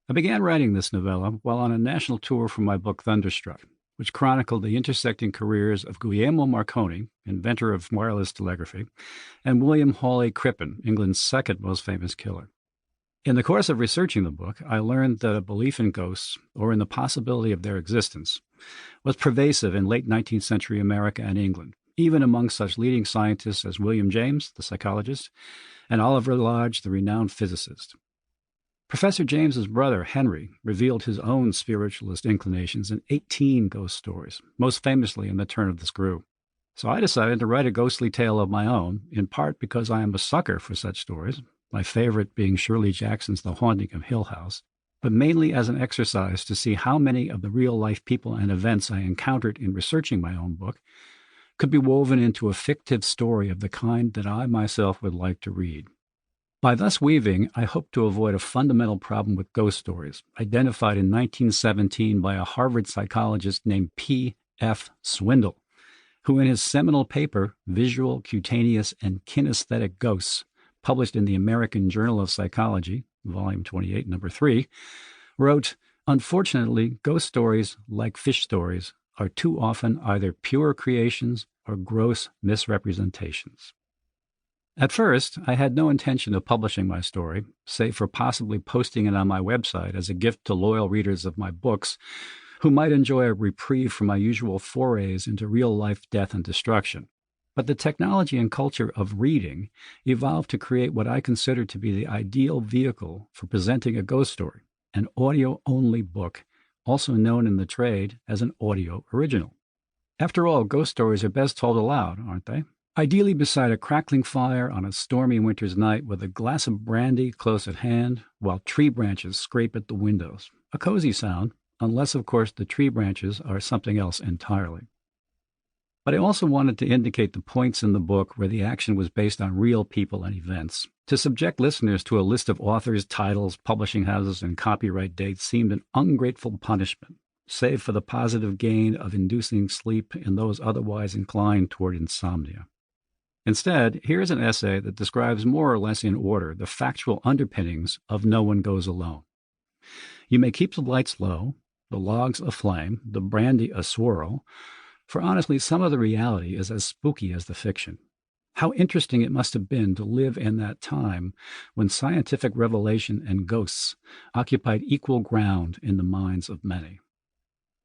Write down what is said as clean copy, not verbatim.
I began writing this novella while on a national tour for my book Thunderstruck, which chronicled the intersecting careers of Guglielmo Marconi, inventor of wireless telegraphy, and William Hawley Crippen, England's second most famous killer. In the course of researching the book, I learned that a belief in ghosts, or in the possibility of their existence, was pervasive in late 19th century America and England, even among such leading scientists as William James, the psychologist, and Oliver Lodge, the renowned physicist. Professor James's brother, Henry, revealed his own spiritualist inclinations in 18 ghost stories, most famously in The Turn of the Screw. So I decided to write a ghostly tale of my own, in part because I am a sucker for such stories, my favorite being Shirley Jackson's The Haunting of Hill House, but mainly as an exercise to see how many of the real-life people and events I encountered in researching my own book could be woven into a fictive story of the kind that I myself would like to read. By thus weaving, I hope to avoid a fundamental problem with ghost stories, identified in 1917 by a Harvard psychologist named P. F. Swindle, who in his seminal paper, Visual, Cutaneous, and Kinesthetic Ghosts, published in the American Journal of Psychology, Volume 28, Number 3, wrote, "Unfortunately, ghost stories, like fish stories, are too often either pure creations or gross misrepresentations." At first, I had no intention of publishing my story, save for possibly posting it on my website as a gift to loyal readers of my books who might enjoy a reprieve from my usual forays into real-life death and destruction. But the technology and culture of reading evolved to create what I consider to be the ideal vehicle for presenting a ghost story, an audio-only book, also known in the trade as an audio original. After all, ghost stories are best told aloud, aren't they? Ideally beside a crackling fire on a stormy winter's night with a glass of brandy close at hand while tree branches scrape at the windows. A cozy sound, unless, of course, the tree branches are something else entirely. But I also wanted to indicate the points in the book where the action was based on real people and events. To subject listeners to a list of authors, titles, publishing houses, and copyright dates seemed an ungrateful punishment, save for the positive gain of inducing sleep in those otherwise inclined toward insomnia. Instead, here's an essay that describes more or less in order the factual underpinnings of No One Goes Alone. You may keep the lights low, the logs aflame, the brandy a swirl, for honestly, some of the reality is as spooky as the fiction. How interesting it must have been to live in that time when scientific revelation and ghosts occupied equal ground in the minds of many.